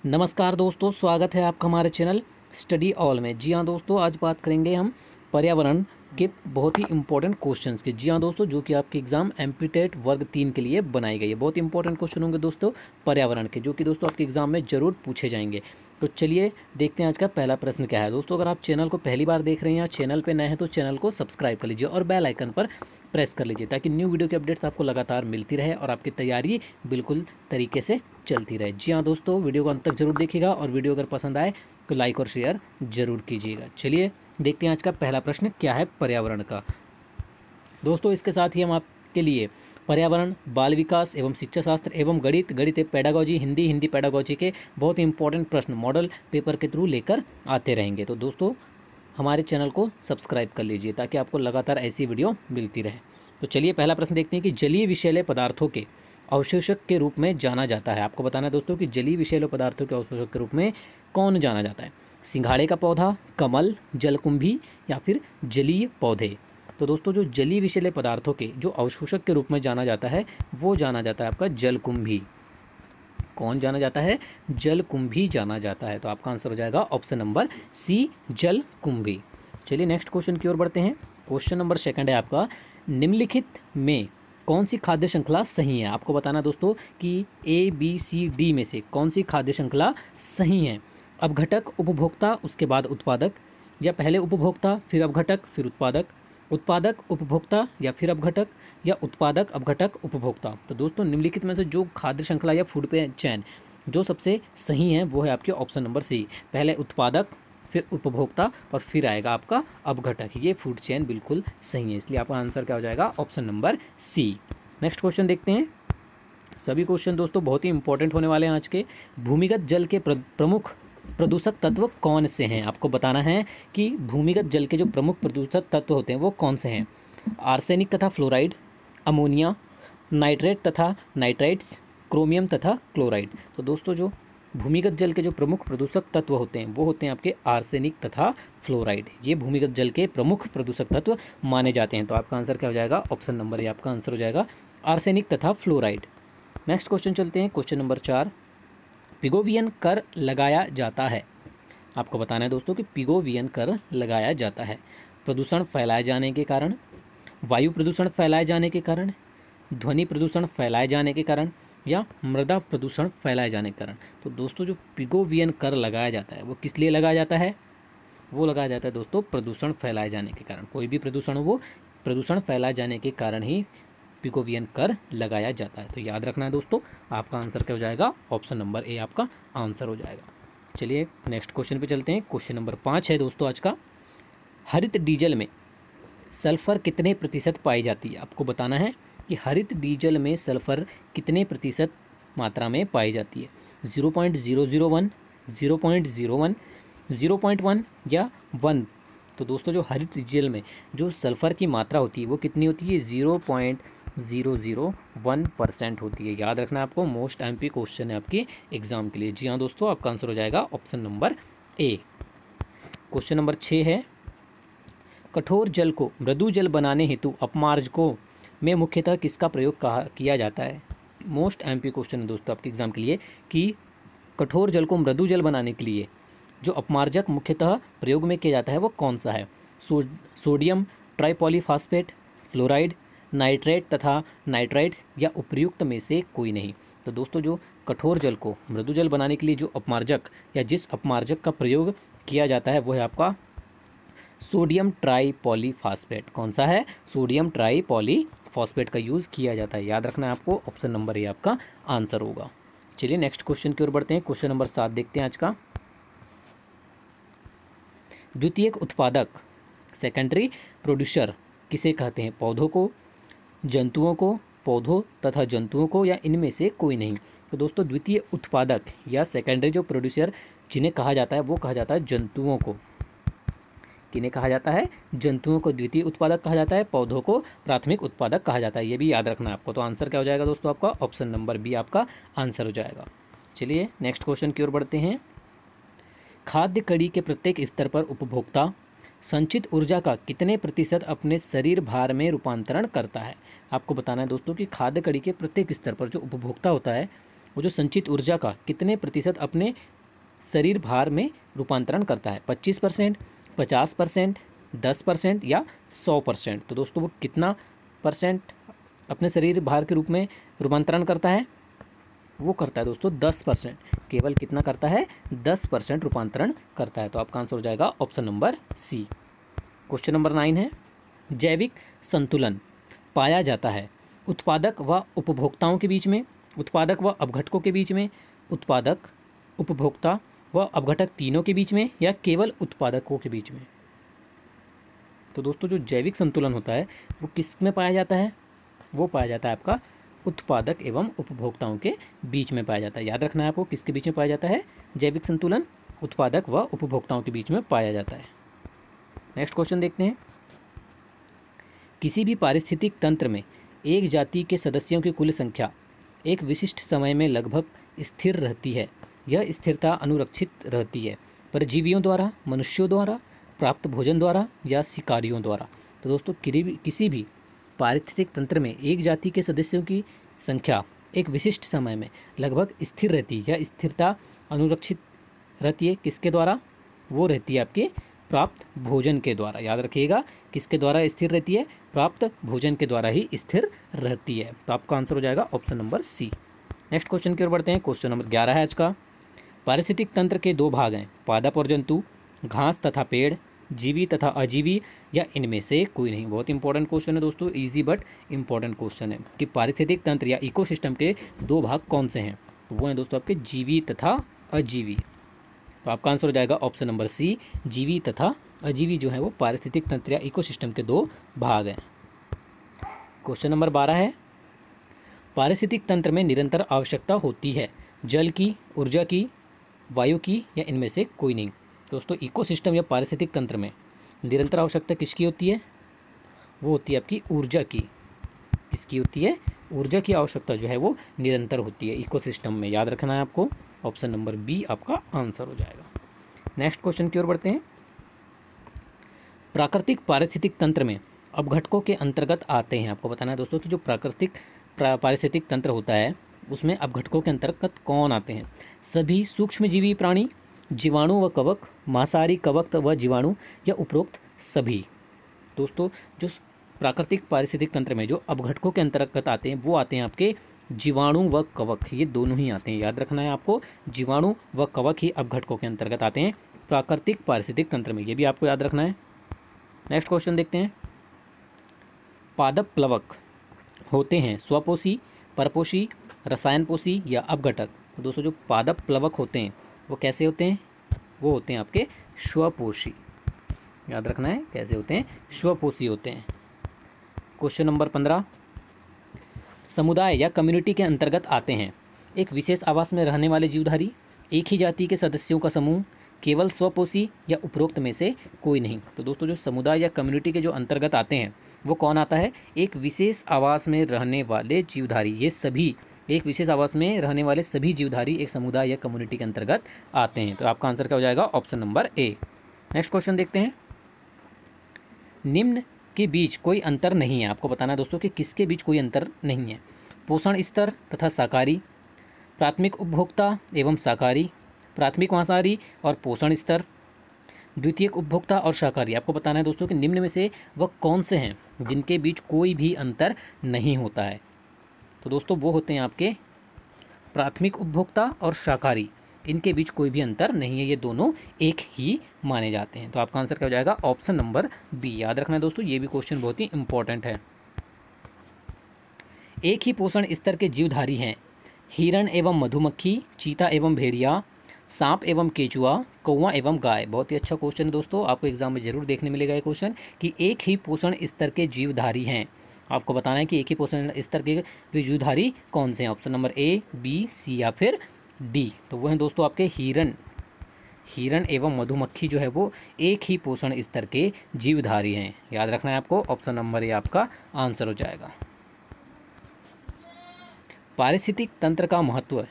नमस्कार दोस्तों, स्वागत है आपका हमारे चैनल स्टडी ऑल में। जी हाँ दोस्तों, आज बात करेंगे हम पर्यावरण के बहुत ही इंपॉर्टेंट क्वेश्चंस की। जी हाँ दोस्तों, जो कि आपके एग्जाम एमपीटेट वर्ग 3 के लिए बनाई गई है। बहुत इंपॉर्टेंट क्वेश्चन होंगे दोस्तों पर्यावरण के, जो कि दोस्तों आपके एग्जाम में जरूर पूछे जाएंगे। तो चलिए देखते हैं आज का पहला प्रश्न क्या है। दोस्तों अगर आप चैनल को पहली बार देख रहे हैं या चैनल पर नए हैं तो चैनल को सब्सक्राइब कर लीजिए और बेल आइकन पर प्रेस कर लीजिए, ताकि न्यू वीडियो की अपडेट्स आपको लगातार मिलती रहे और आपकी तैयारी बिल्कुल तरीके से चलती रहे। जी हाँ दोस्तों, वीडियो को अंत तक जरूर देखिएगा और वीडियो अगर पसंद आए तो लाइक और शेयर जरूर कीजिएगा। चलिए देखते हैं आज का पहला प्रश्न क्या है पर्यावरण का। दोस्तों इसके साथ ही हम आपके लिए पर्यावरण, बाल विकास एवं शिक्षा शास्त्र एवं गणित पेडागोजी, हिंदी पेडागोजी के बहुत ही इंपॉर्टेंट प्रश्न मॉडल पेपर के थ्रू लेकर आते रहेंगे। तो दोस्तों हमारे चैनल को सब्सक्राइब कर लीजिए ताकि आपको लगातार ऐसी वीडियो मिलती रहे। तो चलिए पहला प्रश्न देखते हैं कि जलीय विषैले पदार्थों के अवशोषक के रूप में जाना जाता है। आपको बताना है दोस्तों कि जलीय विषैले पदार्थों के अवशोषक के रूप में कौन जाना जाता है। सिंघाड़े का पौधा, कमल, जलकुंभी या फिर जलीय पौधे। तो दोस्तों जो जलीय विषैले पदार्थों के जो अवशोषक के रूप में जाना जाता है वो जाना जाता है आपका जलकुंभी। कौन जाना जाता है? जलकुंभी जाना जाता है। तो आपका आंसर हो जाएगा ऑप्शन नंबर सी, जलकुंभी। चलिए नेक्स्ट क्वेश्चन की ओर बढ़ते हैं। क्वेश्चन नंबर सेकंड है आपका, निम्नलिखित में कौन सी खाद्य श्रृंखला सही है। आपको बताना दोस्तों कि ABCD में से कौन सी खाद्य श्रृंखला सही है। अपघटक, उपभोक्ता, उसके बाद उत्पादक, या पहले उपभोक्ता फिर अपघटक फिर उत्पादक, उत्पादक उपभोक्ता या फिर अपघटक, या उत्पादक अपघटक उपभोक्ता। तो दोस्तों निम्नलिखित में से जो खाद्य श्रृंखला या फूड पे चैन जो सबसे सही है वो है आपके ऑप्शन नंबर सी, पहले उत्पादक फिर उपभोक्ता और फिर आएगा आपका अपघटक। ये फूड चेन बिल्कुल सही है, इसलिए आपका आंसर क्या हो जाएगा option number C. Next question देखते हैं। सभी क्वेश्चन दोस्तों बहुत ही इंपॉर्टेंट होने वाले हैं आज के। भूमिगत जल के प्रमुख प्रदूषक तत्व कौन से हैं। आपको बताना है कि भूमिगत जल के जो प्रमुख प्रदूषक तत्व होते हैं वो कौन से हैं। आर्सेनिक तथा फ्लोराइड, अमोनिया, नाइट्रेट तथा नाइट्राइट्स, क्रोमियम तथा क्लोराइड। तो दोस्तों जो भूमिगत जल के जो प्रमुख प्रदूषक तत्व होते हैं वो होते हैं आपके आर्सेनिक तथा फ्लोराइड। ये भूमिगत जल के प्रमुख प्रदूषक तत्व माने जाते हैं। तो आपका आंसर क्या हो जाएगा ऑप्शन नंबर ए, आपका आंसर हो जाएगा आर्सेनिक तथा फ्लोराइड। नेक्स्ट क्वेश्चन चलते हैं। क्वेश्चन नंबर 4, पिगोवियन कर लगाया जाता है। आपको बताना है दोस्तों कि पिगोवियन कर लगाया जाता है प्रदूषण फैलाए जाने के कारण, वायु प्रदूषण फैलाए जाने के कारण, ध्वनि प्रदूषण फैलाए जाने के कारण, या मृदा प्रदूषण फैलाए जाने के कारण। तो दोस्तों जो पिगोवियन कर लगाया जाता है वो किस लिए लगाया जाता है? वो लगाया जाता है दोस्तों प्रदूषण फैलाए जाने के कारण। कोई भी प्रदूषण हो वो प्रदूषण फैलाए जाने के कारण ही पिगोवियन कर लगाया जाता है। तो याद रखना है दोस्तों, आपका आंसर क्या हो जाएगा ऑप्शन नंबर ए, आपका आंसर हो जाएगा। चलिए नेक्स्ट क्वेश्चन पे चलते हैं। क्वेश्चन नंबर 5 है दोस्तों आज का, हरित डीजल में सल्फर कितने प्रतिशत पाई जाती है। आपको बताना है कि हरित डीजल में सल्फर कितने प्रतिशत मात्रा में पाई जाती है। 0.001, 0.01, 0.1 या 1। तो दोस्तों जो हरित डीजल में जो सल्फर की मात्रा होती है वो कितनी होती है? 0.001% होती है। याद रखना आपको, मोस्ट एमपी क्वेश्चन है आपके एग्जाम के लिए। जी हाँ दोस्तों, आपका आंसर हो जाएगा option number A. Question number 6 है, कठोर जल को मृदु जल बनाने हेतु अपमार्जकों में मुख्यतः किसका प्रयोग किया जाता है। मोस्ट एमपी क्वेश्चन है दोस्तों आपके एग्जाम के लिए कि कठोर जल को मृदु जल बनाने के लिए जो अपमार्जक मुख्यतः प्रयोग में किया जाता है वो कौन सा है। सोडियम ट्राइपॉलीफॉस्फेट, फ्लोराइड, नाइट्रेट तथा नाइट्राइट्स, या उपयुक्त में से कोई नहीं। तो दोस्तों जो कठोर जल को मृदु जल बनाने के लिए जो अपमार्जक या जिस अपमार्जक का प्रयोग किया जाता है वो है आपका सोडियम ट्राइपॉलीफॉस्फेट। कौन सा है? सोडियम ट्राइपॉलीफॉस्फेट का यूज़ किया जाता है। याद रखना है आपको, ऑप्शन नंबर ए आपका आंसर होगा। चलिए नेक्स्ट क्वेश्चन की ओर बढ़ते हैं। क्वेश्चन नंबर 7 देखते हैं आज का, द्वितीयक उत्पादक सेकेंडरी प्रोड्यूसर किसे कहते हैं। पौधों को, जंतुओं को, पौधों तथा जंतुओं को, या इनमें से कोई नहीं। तो दोस्तों द्वितीय उत्पादक या सेकेंडरी जो प्रोड्यूसर जिन्हें कहा जाता है वो कहा जाता है जंतुओं को। किन्हें कहा जाता है? जंतुओं को द्वितीय उत्पादक कहा जाता है, पौधों को प्राथमिक उत्पादक कहा जाता है। ये भी याद रखना है आपको। तो आंसर क्या हो जाएगा दोस्तों आपका ऑप्शन नंबर बी, आपका आंसर हो जाएगा। चलिए नेक्स्ट क्वेश्चन की ओर बढ़ते हैं। खाद्य कड़ी के प्रत्येक स्तर पर उपभोक्ता संचित ऊर्जा का कितने प्रतिशत अपने शरीर भार में रूपांतरण करता है। आपको बताना है दोस्तों कि खाद्य कड़ी के प्रत्येक स्तर पर जो उपभोक्ता होता है वो जो संचित ऊर्जा का कितने प्रतिशत अपने शरीर भार में रूपांतरण करता है? 25%, 50%, 10% या 100%। तो दोस्तों वो कितना परसेंट अपने शरीर भार के रूप में रूपांतरण करता है? वो करता है दोस्तों 10%। केवल कितना करता है? 10% रूपांतरण करता है। तो आपका आंसर हो जाएगा option number C. Question number 9 है, जैविक संतुलन पाया जाता है उत्पादक व उपभोक्ताओं के बीच में, उत्पादक व अपघटकों के बीच में, उत्पादक, उपभोक्ता व अपघटक तीनों के बीच में, या केवल उत्पादकों के बीच में? तो दोस्तों जो जैविक संतुलन होता है वो किस में पाया जाता है? वो पाया जाता है आपका उत्पादक एवं उपभोक्ताओं के बीच में पाया जाता है। याद रखना है आपको, किसके बीच में पाया जाता है? जैविक संतुलन उत्पादक व उपभोक्ताओं के बीच में पाया जाता है। नेक्स्ट क्वेश्चन देखते हैं, किसी भी पारिस्थितिक तंत्र में एक जाति के सदस्यों की कुल संख्या एक विशिष्ट समय में लगभग स्थिर रहती है। यह स्थिरता अनुरक्षित रहती है परजीवियों द्वारा, मनुष्यों द्वारा, प्राप्त भोजन द्वारा या शिकारियों द्वारा। तो दोस्तों किसी भी पारिस्थितिक तंत्र में एक जाति के सदस्यों की संख्या एक विशिष्ट समय में लगभग स्थिर रहती है। यह स्थिरता अनुरक्षित रहती है किसके द्वारा? वो रहती है आपके प्राप्त भोजन के द्वारा। याद रखिएगा, किसके द्वारा स्थिर रहती है? प्राप्त भोजन के द्वारा ही स्थिर रहती है। तो आपका आंसर हो जाएगा option number C. Next question की ओर बढ़ते हैं। क्वेश्चन नंबर 11 है आज का, पारिस्थितिक तंत्र के दो भाग हैं, पादप और जंतु, घास तथा पेड़, जीवी तथा अजीवी, या इनमें से कोई नहीं। बहुत इंपॉर्टेंट क्वेश्चन है दोस्तों, इजी बट इंपॉर्टेंट क्वेश्चन है कि पारिस्थितिक तंत्र या इकोसिस्टम के दो भाग कौन से हैं? तो वो हैं दोस्तों आपके जीवी तथा अजीवी। तो आपका आंसर हो जाएगा ऑप्शन नंबर सी, जीवी तथा अजीवी जो है वो पारिस्थितिक तंत्र या इकोसिस्टम के दो भाग हैं। क्वेश्चन नंबर 12 है, पारिस्थितिक तंत्र में निरंतर आवश्यकता होती है, जल की, ऊर्जा की, वायु की, या इनमें से कोई नहीं। दोस्तों इकोसिस्टम या पारिस्थितिक तंत्र में निरंतर आवश्यकता किसकी होती है? वो होती है आपकी ऊर्जा की। किसकी होती है? ऊर्जा की आवश्यकता जो है वो निरंतर होती है इकोसिस्टम में। याद रखना है आपको, ऑप्शन नंबर बी आपका आंसर हो जाएगा। नेक्स्ट क्वेश्चन की ओर बढ़ते हैं, प्राकृतिक पारिस्थितिक तंत्र में अपघटकों के अंतर्गत आते हैं। आपको बताना है दोस्तों कि जो प्राकृतिक पारिस्थितिक तंत्र होता है उसमें अपघटकों के अंतर्गत कौन आते हैं? सभी सूक्ष्मजीवी प्राणी, जीवाणु व कवक, मांसाहारी कवक व जीवाणु, या उपरोक्त सभी। दोस्तों जो प्राकृतिक पारिस्थितिक तंत्र में जो अपघटकों के अंतर्गत आते हैं वो आते हैं आपके जीवाणु व कवक, ये दोनों ही आते हैं। याद रखना है आपको, जीवाणु व कवक ही अपघटकों के अंतर्गत आते हैं प्राकृतिक पारिस्थितिक तंत्र में, ये भी आपको याद रखना है। नेक्स्ट क्वेश्चन देखते हैं, पादप प्लवक होते हैं स्वपोषी, परपोषी, रसायनपोषी, या अपघटक? तो दोस्तों जो पादप प्लवक होते हैं वो कैसे होते हैं? वो होते हैं आपके स्वपोषी। याद रखना है कैसे होते हैं? स्वपोषी होते हैं। क्वेश्चन नंबर 15, समुदाय या कम्युनिटी के अंतर्गत आते हैं एक विशेष आवास में रहने वाले जीवधारी, एक ही जाति के सदस्यों का समूह, केवल स्वपोषी, या उपरोक्त में से कोई नहीं। तो दोस्तों जो समुदाय या कम्युनिटी के जो अंतर्गत आते हैं वो कौन आता है? एक विशेष आवास में रहने वाले जीवधारी। ये सभी एक विशेष आवास में रहने वाले सभी जीवधारी एक समुदाय या कम्युनिटी के अंतर्गत आते हैं। तो आपका आंसर क्या हो जाएगा? Option number A. Next question देखते हैं, निम्न के बीच कोई अंतर नहीं है। आपको बताना है दोस्तों कि किसके बीच कोई अंतर नहीं है? पोषण स्तर तथा शाकाहारी, प्राथमिक उपभोक्ता एवं शाकाहारी, प्राथमिक मांसाहारी और पोषण स्तर, द्वितीयक उपभोक्ता और शाकाहारी। आपको बताना है दोस्तों कि निम्न में से वह कौन से हैं जिनके बीच कोई भी अंतर नहीं होता है? तो दोस्तों वो होते हैं आपके प्राथमिक उपभोक्ता और शाकाहारी, इनके बीच कोई भी अंतर नहीं है, ये दोनों एक ही माने जाते हैं। तो आपका आंसर क्या हो जाएगा? Option number B. याद रखना है दोस्तों, ये भी क्वेश्चन बहुत ही इंपॉर्टेंट है। एक ही पोषण स्तर के जीवधारी हैं हिरण एवं मधुमक्खी, चीता एवं भेड़िया, सांप एवं केचुआ, कौवा एवं गाय। बहुत ही अच्छा क्वेश्चन है दोस्तों, आपको एग्जाम में जरूर देखने मिलेगा ये क्वेश्चन कि एक ही पोषण स्तर के जीवधारी हैं। आपको बताना है कि एक ही पोषण स्तर के जीवधारी कौन से हैं? ऑप्शन नंबर ए, बी, सी या फिर डी। तो वो हैं दोस्तों आपके हिरण एवं मधुमक्खी जो है वो एक ही पोषण स्तर के जीवधारी हैं। याद रखना है आपको, ऑप्शन नंबर ए आपका आंसर हो जाएगा। पारिस्थितिक तंत्र का महत्व,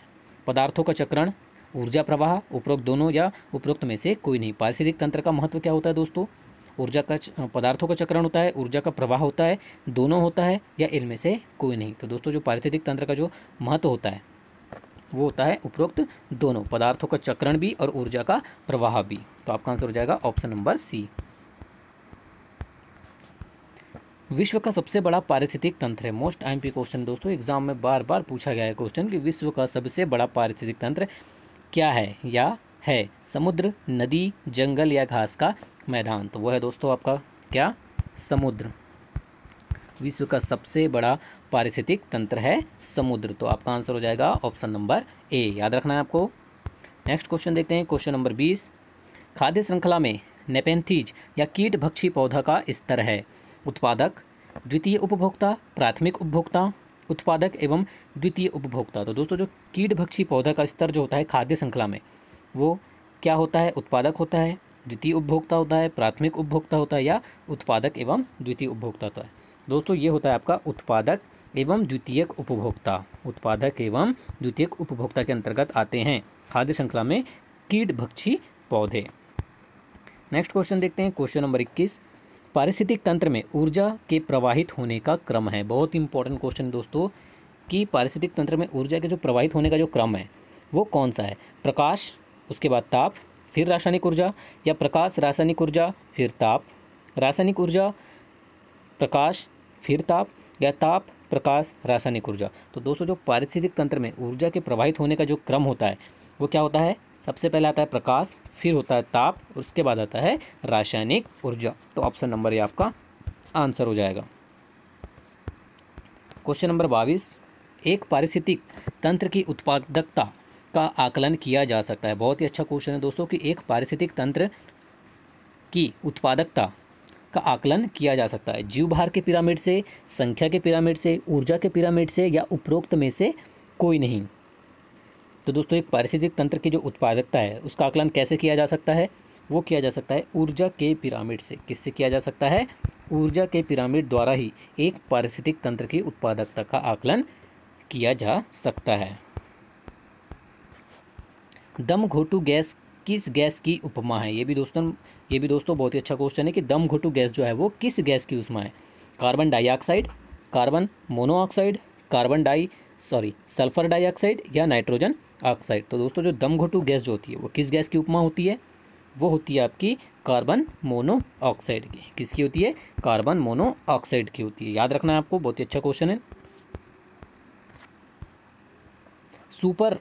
पदार्थों का चक्रण, ऊर्जा प्रवाह, उपरोक्त दोनों या उपरोक्त में से कोई नहीं। पारिस्थितिक तंत्र का महत्व क्या होता है दोस्तों? ऊर्जा का पदार्थों का चक्रण होता है, ऊर्जा का प्रवाह होता है, दोनों होता है, या इनमें से कोई नहीं। तो दोस्तों जो पारिस्थितिक तंत्र का जो महत्व होता है वो होता है उपरोक्त दोनों, पदार्थों का चक्रण भी और ऊर्जा का प्रवाह भी। तो आपका आंसर हो जाएगा ऑप्शन नंबर सी। विश्व का सबसे बड़ा पारिस्थितिक तंत्र है, मोस्ट आईएमपी क्वेश्चन दोस्तों, एग्जाम में बार बार पूछा गया है क्वेश्चन कि विश्व का सबसे बड़ा पारिस्थितिक तंत्र क्या है, या है समुद्र, नदी, जंगल या घास का मैदान। तो वह है दोस्तों आपका क्या, समुद्र। विश्व का सबसे बड़ा पारिस्थितिक तंत्र है समुद्र। तो आपका आंसर हो जाएगा ऑप्शन नंबर ए, याद रखना है आपको। नेक्स्ट क्वेश्चन देखते हैं, क्वेश्चन नंबर 20। खाद्य श्रृंखला में नेपेंथीज या कीट भक्षी पौधा का स्तर है, उत्पादक, द्वितीय उपभोक्ता, प्राथमिक उपभोक्ता, उत्पादक एवं द्वितीय उपभोक्ता। तो दोस्तों जो कीट भक्षी पौधा का स्तर जो होता है खाद्य श्रृंखला में, वो क्या होता है, उत्पादक होता है, द्वितीय उपभोक्ता होता है, प्राथमिक उपभोक्ता होता है, या उत्पादक एवं द्वितीय उपभोक्ता होता है। दोस्तों ये होता है आपका उत्पादक एवं द्वितीयक उपभोक्ता। उत्पादक एवं द्वितीयक उपभोक्ता के अंतर्गत आते हैं खाद्य श्रृंखला में कीट भक्षी पौधे। नेक्स्ट क्वेश्चन देखते हैं, क्वेश्चन नंबर 21। पारिस्थितिक तंत्र में ऊर्जा के प्रवाहित होने का क्रम है, बहुत इंपॉर्टेंट क्वेश्चन दोस्तों, कि पारिस्थितिक तंत्र में ऊर्जा के जो प्रवाहित होने का जो क्रम है वो कौन सा है, प्रकाश, उसके बाद ताप, फिर रासायनिक ऊर्जा, या प्रकाश रासायनिक ऊर्जा फिर ताप, रासायनिक ऊर्जा प्रकाश फिर ताप, या ताप प्रकाश रासायनिक ऊर्जा। तो दोस्तों जो पारिस्थितिक तंत्र में ऊर्जा के प्रवाहित होने का जो क्रम होता है वो क्या होता है, सबसे पहले आता है प्रकाश, फिर होता है ताप, और उसके बाद आता है रासायनिक ऊर्जा। तो ऑप्शन नंबर ये आपका आंसर हो जाएगा। Question number 22। एक पारिस्थितिक तंत्र की उत्पादकता का आकलन किया जा सकता है, बहुत ही अच्छा क्वेश्चन है दोस्तों, कि एक पारिस्थितिक तंत्र की उत्पादकता का आकलन किया जा सकता है जीवभार के पिरामिड से, संख्या के पिरामिड से, ऊर्जा के पिरामिड से, या उपरोक्त में से कोई नहीं। तो दोस्तों एक पारिस्थितिक तंत्र की जो उत्पादकता है उसका आकलन कैसे किया जा सकता है, वो किया जा सकता है ऊर्जा के पिरामिड से। किससे किया जा सकता है, ऊर्जा के पिरामिड द्वारा ही एक पारिस्थितिक तंत्र की उत्पादकता का आकलन किया जा सकता है। दम घोटू गैस किस गैस की उपमा है, ये भी दोस्तों बहुत ही अच्छा क्वेश्चन है कि दम घोटू गैस जो है वो किस गैस की उपमा है, carbon dioxide, carbon monoxide, sulphur dioxide, या नाइट्रोजन ऑक्साइड। तो दोस्तों जो दम घोटू गैस जो होती है वो किस गैस की उपमा होती है, वो होती है आपकी कार्बन मोनोऑक्साइड की। किसकी होती है, कार्बन मोनोऑक्साइड की होती है, याद रखना है आपको, बहुत ही अच्छा क्वेश्चन है। सुपर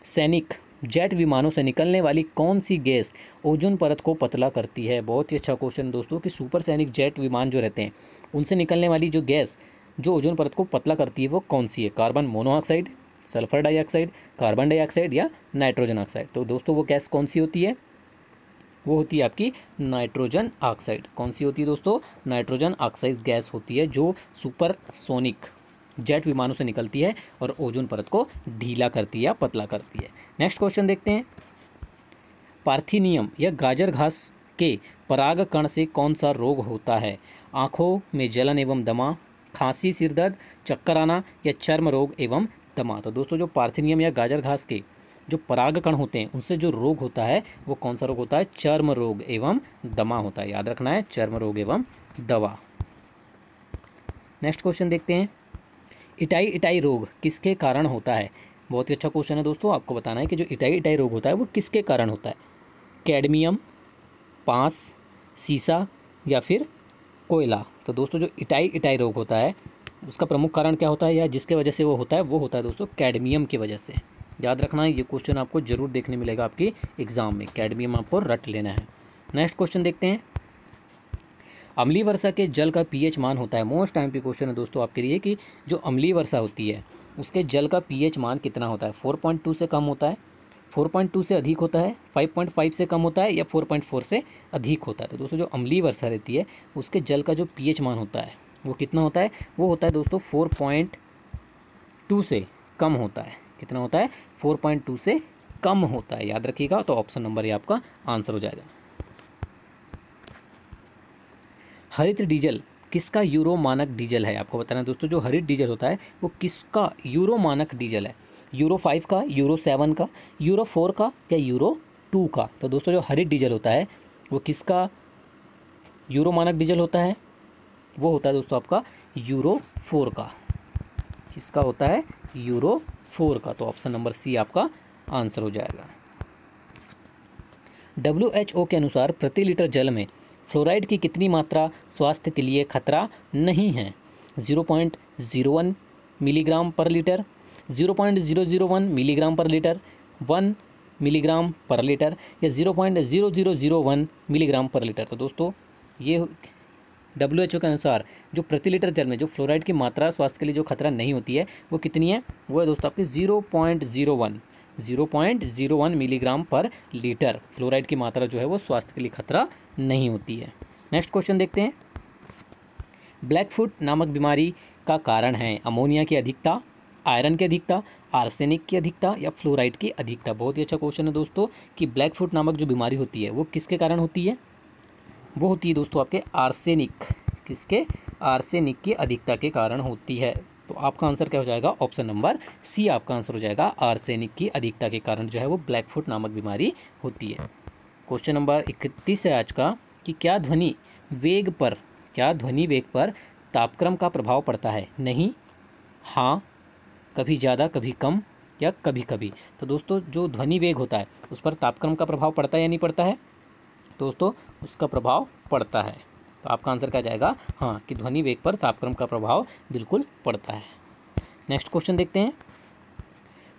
सैनिक जेट विमानों से निकलने वाली कौन सी गैस ओजोन परत को पतला करती है, बहुत ही अच्छा क्वेश्चन दोस्तों, कि सुपर सैनिक जेट विमान जो रहते हैं उनसे निकलने वाली जो गैस जो ओजोन परत को पतला करती है वो कौन सी है, carbon monoxide, sulphur dioxide, carbon dioxide, या नाइट्रोजन ऑक्साइड। तो दोस्तों वो गैस कौन सी होती है, वो होती है आपकी नाइट्रोजन ऑक्साइड। कौन सी होती है दोस्तों, नाइट्रोजन ऑक्साइड गैस होती है जो सुपर सोनिक जेट विमानों से निकलती है और ओजोन परत को ढीला करती है या पतला करती है। नेक्स्ट क्वेश्चन देखते हैं, पार्थिनियम या गाजर घास के परागकण से कौन सा रोग होता है, आँखों में जलन एवं दमा, खांसी, सिरदर्द, चक्कर आना, या चर्म रोग एवं दमा। तो दोस्तों जो पार्थिनियम या गाजर घास के जो परागकण होते हैं उनसे जो रोग होता है वो कौन सा रोग होता है, चर्म रोग एवं दमा होता है, याद रखना है, चर्म रोग एवं दवा। नेक्स्ट क्वेश्चन देखते हैं, इटाई रोग किसके कारण होता है, बहुत ही अच्छा क्वेश्चन है दोस्तों, आपको बताना है कि जो इटाई रोग होता है वो किसके कारण होता है, कैडमियम, पांस, सीसा, या फिर कोयला। तो दोस्तों जो इटाई रोग होता है उसका प्रमुख कारण क्या होता है, या जिसके वजह से वो होता है दोस्तों कैडमियम की वजह से। याद रखना है, ये क्वेश्चन आपको जरूर देखने मिलेगा आपके एग्जाम में, कैडमियम आपको रट लेना है। नेक्स्ट क्वेश्चन देखते हैं, अम्लीय वर्षा के जल का पीएच मान होता है, मोस्ट टाइम पे क्वेश्चन है दोस्तों आपके लिए, कि जो अम्लीय वर्षा होती है उसके जल का पीएच मान कितना होता है, 4.2 से कम होता है, 4.2 से अधिक होता है, 5.5 से कम होता है, या 4.4 से अधिक होता है। तो दोस्तों जो अम्लीय वर्षा रहती है उसके जल का जो पीएच मान होता है वो कितना होता है, वो होता है दोस्तों 4.2 से कम होता है। कितना होता है, 4.2 से कम होता है, याद रखिएगा। तो ऑप्शन नंबर ये आपका आंसर हो जाएगा। हरित डीजल किसका यूरो मानक डीजल है, आपको बताना है दोस्तों, जो हरित डीजल होता है वो किसका यूरो मानक डीजल है, यूरो 5 का, यूरो 7 का, यूरो 4 का, या यूरो 2 का। तो दोस्तों जो हरित डीजल होता है वो किसका यूरो मानक डीजल होता है, वो होता है दोस्तों आपका यूरो 4 का। किसका होता है, यूरो 4 का। तो ऑप्शन नंबर सी आपका आंसर हो जाएगा। WHO के अनुसार प्रति लीटर जल में फ्लोराइड की कितनी मात्रा स्वास्थ्य के लिए खतरा नहीं है? 0.01 मिलीग्राम पर लीटर, 0.001 मिलीग्राम पर लीटर, 1 मिलीग्राम पर लीटर या 0.0001 मिलीग्राम पर लीटर। तो दोस्तों ये WHO के अनुसार जो प्रति लीटर जल में जो फ्लोराइड की मात्रा स्वास्थ्य के लिए जो खतरा नहीं होती है वो कितनी है? वो है दोस्तों आपकी 0.01 मिलीग्राम पर लीटर फ्लोराइड की मात्रा जो है वो स्वास्थ्य के लिए खतरा नहीं होती है। नेक्स्ट क्वेश्चन देखते हैं। ब्लैकफुट नामक बीमारी का कारण है अमोनिया की अधिकता, आयरन की अधिकता, आर्सेनिक की अधिकता या फ्लोराइड की अधिकता। बहुत ही अच्छा क्वेश्चन है दोस्तों कि ब्लैकफुट नामक जो बीमारी होती है वो किसके कारण होती है? वो होती है दोस्तों आपके आर्सेनिक, किसके? आर्सेनिक की अधिकता के कारण होती है। तो आपका आंसर क्या हो जाएगा? ऑप्शन नंबर सी आपका आंसर हो जाएगा। आर्सेनिक की अधिकता के कारण जो है वो ब्लैकफुट नामक बीमारी होती है। क्वेश्चन नंबर 31 है आज का कि क्या ध्वनि वेग पर तापक्रम का प्रभाव पड़ता है? नहीं, हाँ, कभी ज़्यादा, कभी कम या कभी कभी। तो दोस्तों जो ध्वनि वेग होता है उस पर तापक्रम का प्रभाव पड़ता है या नहीं पड़ता है? दोस्तों उसका प्रभाव पड़ता है। तो आपका आंसर क्या जाएगा? हाँ, कि ध्वनि वेग पर तापक्रम का प्रभाव बिल्कुल पड़ता है। नेक्स्ट क्वेश्चन देखते हैं।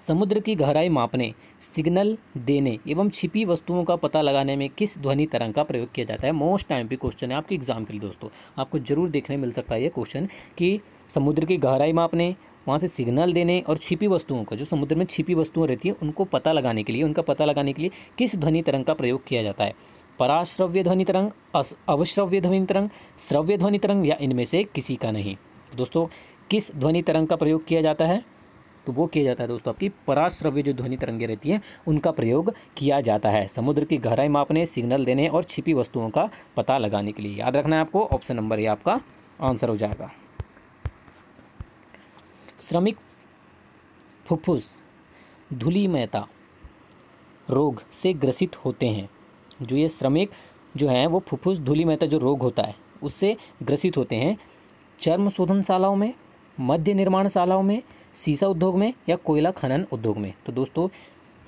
समुद्र की गहराई मापने, सिग्नल देने एवं छिपी वस्तुओं का पता लगाने में किस ध्वनि तरंग का प्रयोग किया जाता है? मोस्ट टाइम पे क्वेश्चन है आपके एग्जाम के लिए दोस्तों, आपको जरूर देखने मिल सकता है ये क्वेश्चन कि समुद्र की गहराई मापने, वहाँ से सिग्नल देने और छिपी वस्तुओं का, जो समुद्र में छिपी वस्तुएं रहती हैं उनको पता लगाने के लिए, उनका पता लगाने के लिए किस ध्वनि तरंग का प्रयोग किया जाता है? पराश्रव्य ध्वनि तरंग, अवश्रव्य ध्वनि तरंग, श्रव्य ध्वनि तरंग या इनमें से किसी का नहीं। दोस्तों किस ध्वनि तरंग का प्रयोग किया जाता है? तो वो किया जाता है दोस्तों आपकी पराश्रव्य जो ध्वनि तरंगें रहती हैं उनका प्रयोग किया जाता है समुद्र की गहराई मापने, सिग्नल देने और छिपी वस्तुओं का पता लगाने के लिए। याद रखना है आपको, ऑप्शन नंबर ए आपका आंसर हो जाएगा। श्रमिक फुफ्फुस धूलिमयता रोग से ग्रसित होते हैं। जो ये श्रमिक जो हैं वो फुफ्फुस धूलिमयता जो रोग होता है उससे ग्रसित होते हैं चर्म शोधनशालाओं में, मध्य निर्माणशालाओं में, सीसा उद्योग में या कोयला खनन उद्योग में। तो दोस्तों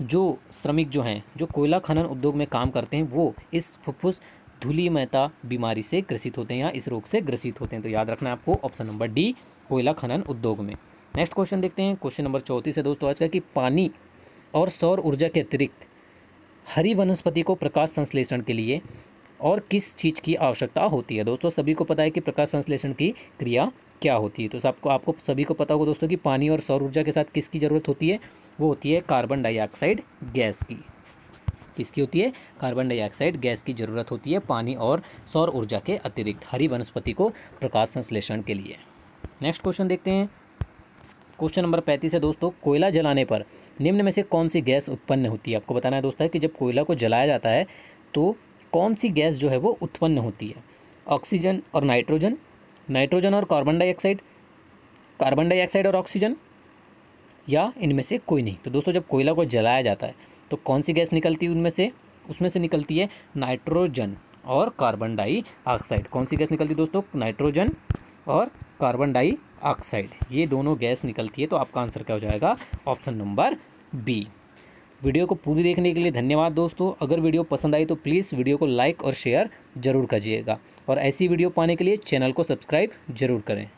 जो श्रमिक जो हैं जो कोयला खनन उद्योग में काम करते हैं वो इस फुफ्फुस धूलिमयता बीमारी से ग्रसित होते हैं या इस रोग से ग्रसित होते हैं। तो याद रखना है आपको, ऑप्शन नंबर डी कोयला खनन उद्योग में। नेक्स्ट क्वेश्चन देखते हैं। क्वेश्चन नंबर 34 है दोस्तों आज का कि पानी और सौर ऊर्जा के अतिरिक्त हरी वनस्पति को प्रकाश संश्लेषण के लिए और किस चीज़ की आवश्यकता होती है? दोस्तों सभी को पता है कि प्रकाश संश्लेषण की क्रिया क्या होती है। तो आपको सभी को पता होगा दोस्तों कि पानी और सौर ऊर्जा के साथ किसकी ज़रूरत होती है? वो होती है कार्बन डाइऑक्साइड गैस की। किसकी होती है? कार्बन डाइऑक्साइड गैस की ज़रूरत होती है पानी और सौर ऊर्जा के अतिरिक्त हरी वनस्पति को प्रकाश संश्लेषण के लिए। नेक्स्ट क्वेश्चन देखते हैं। क्वेश्चन नंबर 35 है दोस्तों। कोयला जलाने पर निम्न में से कौन सी गैस उत्पन्न होती है? आपको बताना है दोस्तों कि जब कोयला को जलाया जाता है तो कौन सी गैस जो है वो उत्पन्न होती है? ऑक्सीजन और नाइट्रोजन, नाइट्रोजन और कार्बन डाइऑक्साइड, कार्बन डाइऑक्साइड और ऑक्सीजन या इनमें से कोई नहीं। तो दोस्तों जब कोयला को जलाया जाता है तो कौन सी गैस निकलती है उनमें से? उसमें से निकलती है नाइट्रोजन और कार्बन डाइऑक्साइड। कौन सी गैस निकलती है दोस्तों? नाइट्रोजन और कार्बन डाइऑक्साइड, ये दोनों गैस निकलती है। तो आपका आंसर क्या हो जाएगा? Option number B. वीडियो को पूरी देखने के लिए धन्यवाद दोस्तों। अगर वीडियो पसंद आई तो प्लीज़ वीडियो को लाइक और शेयर ज़रूर कीजिएगा और ऐसी वीडियो पाने के लिए चैनल को सब्सक्राइब ज़रूर करें।